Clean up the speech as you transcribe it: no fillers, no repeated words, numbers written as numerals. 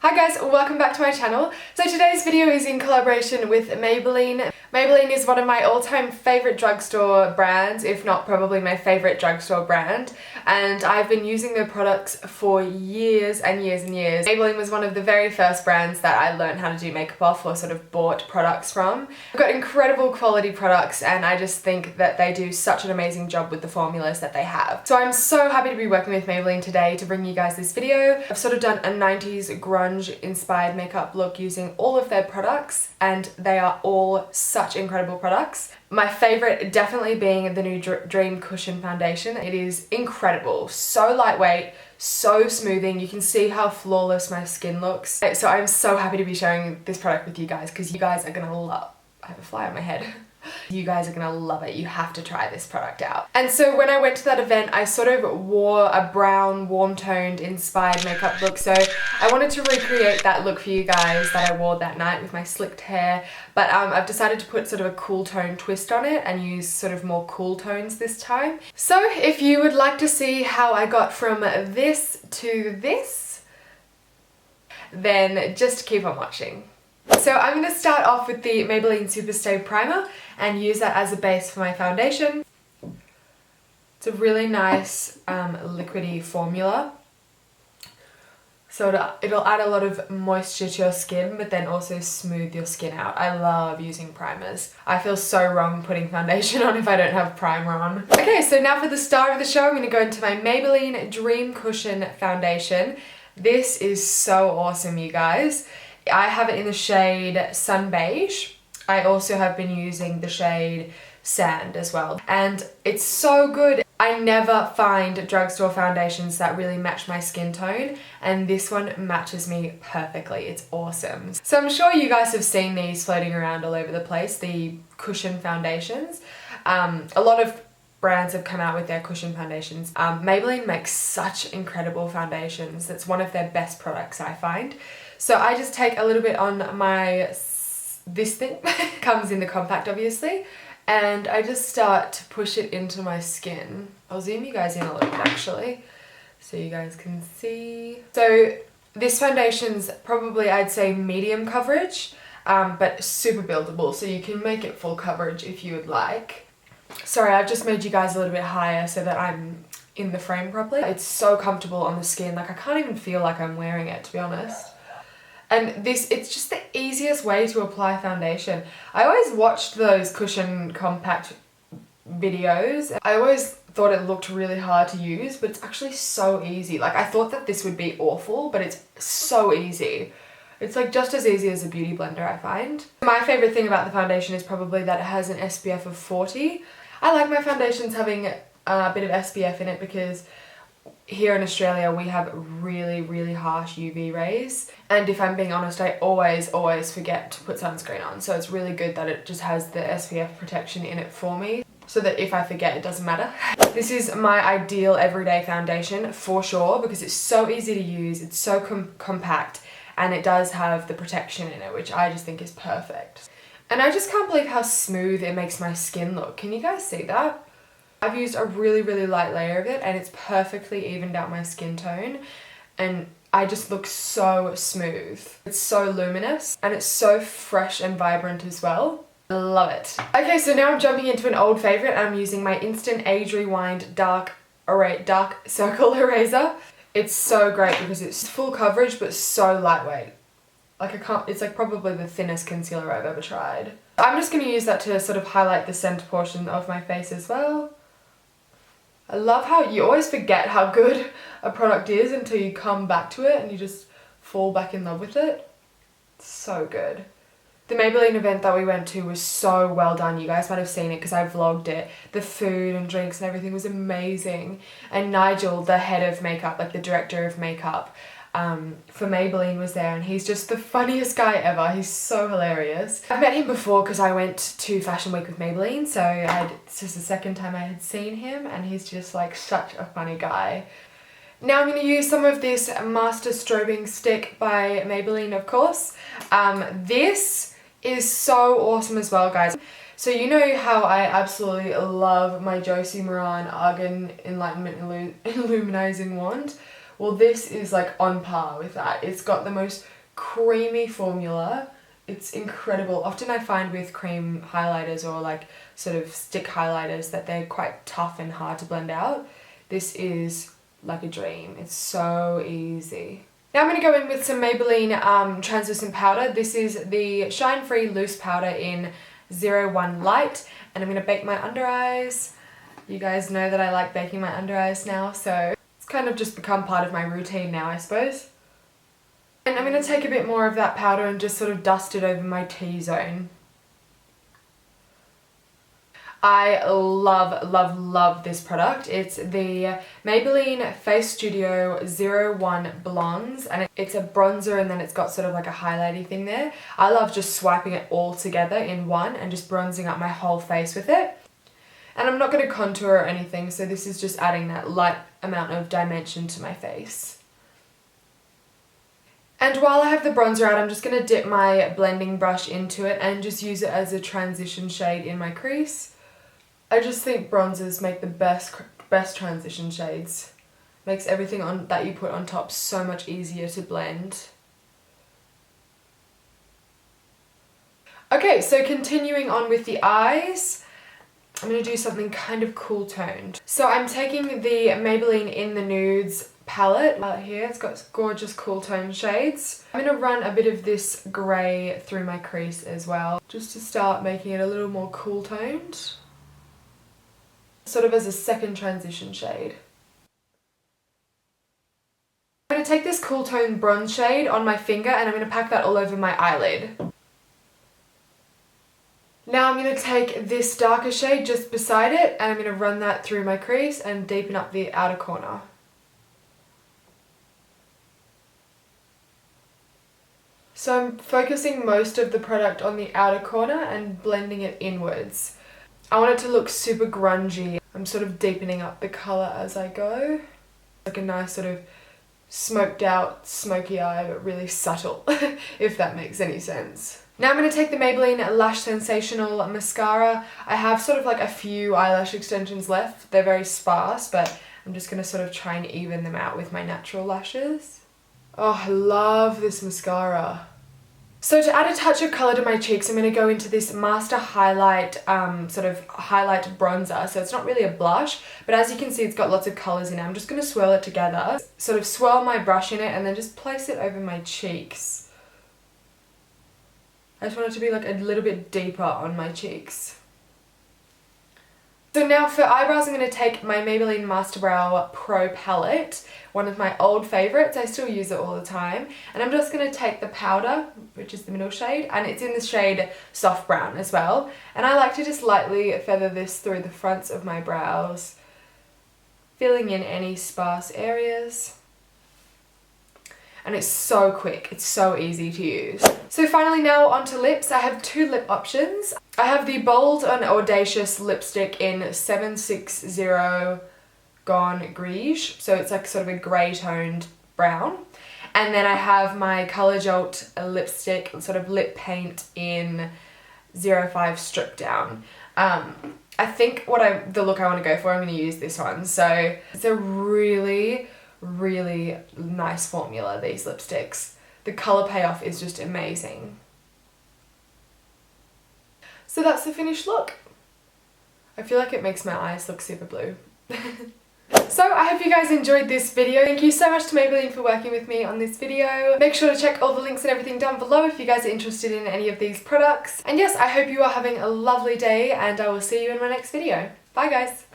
Hi guys, welcome back to my channel. So today's video is in collaboration with Maybelline. Maybelline is one of my all-time favourite drugstore brands, if not probably my favourite drugstore brand, and I've been using their products for years and years and years. Maybelline was one of the very first brands that I learned how to do makeup off or sort of bought products from. I've got incredible quality products and I just think that they do such an amazing job with the formulas that they have. So I'm so happy to be working with Maybelline today to bring you guys this video. I've sort of done a 90s grunge inspired makeup look using all of their products, and they are all such incredible products. My favourite definitely being the new Dream Cushion Foundation. It is incredible, so lightweight, so smoothing. You can see how flawless my skin looks. So I'm so happy to be sharing this product with you guys because you guys are gonna love. I have a fly on my head. You guys are gonna love it. You have to try this product out. And so when I went to that event, I sort of wore a brown, warm-toned, inspired makeup look. So I wanted to recreate that look for you guys that I wore that night with my slicked hair. But I've decided to put sort of a cool tone twist on it and use sort of more cool tones this time. So if you would like to see how I got from this to this, then just keep on watching. So I'm going to start off with the Maybelline Superstay Primer and use that as a base for my foundation. It's a really nice liquidy formula. So it'll add a lot of moisture to your skin but then also smooth your skin out. I love using primers. I feel so wrong putting foundation on if I don't have primer on. Okay, so now for the star of the show, I'm going to go into my Maybelline Dream Cushion Foundation. This is so awesome, you guys. I have it in the shade Sun Beige. I also have been using the shade Sand as well. And it's so good. I never find drugstore foundations that really match my skin tone, and this one matches me perfectly. It's awesome. So I'm sure you guys have seen these floating around all over the place, the cushion foundations. A lot of brands have come out with their cushion foundations. Maybelline makes such incredible foundations. That's one of their best products, I find. So I just take a little bit on this thing, comes in the compact obviously, and I just start to push it into my skin. I'll zoom you guys in a little bit actually, so you guys can see. So this foundation's probably, I'd say, medium coverage, but super buildable, so you can make it full coverage if you would like. Sorry, I've just made you guys a little bit higher so that I'm in the frame properly. It's so comfortable on the skin, like I can't even feel like I'm wearing it, to be honest. And it's just the easiest way to apply foundation. I always watched those cushion compact videos. I always thought it looked really hard to use, but it's actually so easy. Like I thought that this would be awful, but it's so easy. It's like just as easy as a beauty blender, I find. My favourite thing about the foundation is probably that it has an SPF of 40. I like my foundations having a bit of SPF in it because here in Australia we have really harsh UV rays, and if I'm being honest, I always forget to put sunscreen on, so it's really good that it just has the SPF protection in it for me, so that if I forget, it doesn't matter. This is my ideal everyday foundation for sure because it's so easy to use, it's so compact, and it does have the protection in it, which I just think is perfect. And I just can't believe how smooth it makes my skin look. Can you guys see that? I've used a really light layer of it and it's perfectly evened out my skin tone, and I just look so smooth. It's so luminous and it's so fresh and vibrant as well. I love it. Okay, so now I'm jumping into an old favourite. I'm using my Instant Age Rewind Dark Circle Eraser. It's so great because it's full coverage but so lightweight. Like it's like probably the thinnest concealer I've ever tried. I'm just going to use that to sort of highlight the centre portion of my face as well. I love how you always forget how good a product is until you come back to it and you just fall back in love with it. It's so good. The Maybelline event that we went to was so well done. You guys might have seen it because I vlogged it. The food and drinks and everything was amazing. And Nigel, the head of makeup, like the director of makeup for Maybelline, was there, and he's just the funniest guy ever. He's so hilarious. I've met him before because I went to Fashion Week with Maybelline, so it's just the second time I had seen him, and he's just like such a funny guy. Now I'm going to use some of this Master Strobing Stick by Maybelline, of course. This is so awesome as well, guys. So you know how I absolutely love my Josie Maran Argan Enlightenment Illuminizing Wand? Well, this is like on par with that. It's got the most creamy formula. It's incredible. Often I find with cream highlighters or like sort of stick highlighters that they're quite tough and hard to blend out. This is like a dream. It's so easy. Now I'm going to go in with some Maybelline translucent powder. This is the Shine Free Loose Powder in 01 Light, and I'm going to bake my under eyes. You guys know that I like baking my under eyes now, so it's kind of just become part of my routine now, I suppose. And I'm going to take a bit more of that powder and just sort of dust it over my T-zone. I love, love, love this product. It's the Maybelline Face Studio 01 Blondes, and it's a bronzer and then it's got sort of like a highlighty thing there. I love just swiping it all together in one and just bronzing up my whole face with it. And I'm not going to contour or anything, so this is just adding that light amount of dimension to my face. And while I have the bronzer out, I'm just going to dip my blending brush into it and just use it as a transition shade in my crease. I just think bronzers make the best transition shades. Makes everything on that you put on top so much easier to blend. Okay, so continuing on with the eyes, I'm going to do something kind of cool toned. So I'm taking the Maybelline In the Nudes palette here. It's got gorgeous cool tone shades. I'm going to run a bit of this grey through my crease as well, just to start making it a little more cool toned. Sort of as a second transition shade. I'm going to take this cool tone bronze shade on my finger and I'm going to pack that all over my eyelid. Now I'm going to take this darker shade just beside it and I'm going to run that through my crease and deepen up the outer corner. So I'm focusing most of the product on the outer corner and blending it inwards. I want it to look super grungy. I'm sort of deepening up the colour as I go. Like a nice sort of smoked out, smoky eye, but really subtle, if that makes any sense. Now I'm going to take the Maybelline Lash Sensational Mascara. I have sort of like a few eyelash extensions left. They're very sparse, but I'm just going to sort of try and even them out with my natural lashes. Oh, I love this mascara. So to add a touch of colour to my cheeks, I'm going to go into this Master Highlight sort of highlight bronzer. So it's not really a blush, but as you can see, it's got lots of colours in it. I'm just going to swirl it together, sort of swirl my brush in it, and then just place it over my cheeks. I just want it to be like a little bit deeper on my cheeks. So now for eyebrows, I'm going to take my Maybelline Master Brow Pro palette, one of my old favourites. I still use it all the time. And I'm just going to take the powder, which is the middle shade, and it's in the shade Soft Brown as well. And I like to just lightly feather this through the fronts of my brows, filling in any sparse areas. And it's so quick, it's so easy to use. So finally now onto lips. I have two lip options. I have the Bold and Audacious lipstick in 760 Gone Grise. So it's like sort of a grey toned brown. And then I have my Colour Jolt lipstick, sort of lip paint in 05 Stripped Down. I think the look I want to go for, I'm going to use this one. So it's a really nice formula, these lipsticks. The colour payoff is just amazing. So that's the finished look. I feel like it makes my eyes look super blue. So I hope you guys enjoyed this video. Thank you so much to Maybelline for working with me on this video. Make sure to check all the links and everything down below if you guys are interested in any of these products. And yes, I hope you are having a lovely day and I will see you in my next video. Bye guys!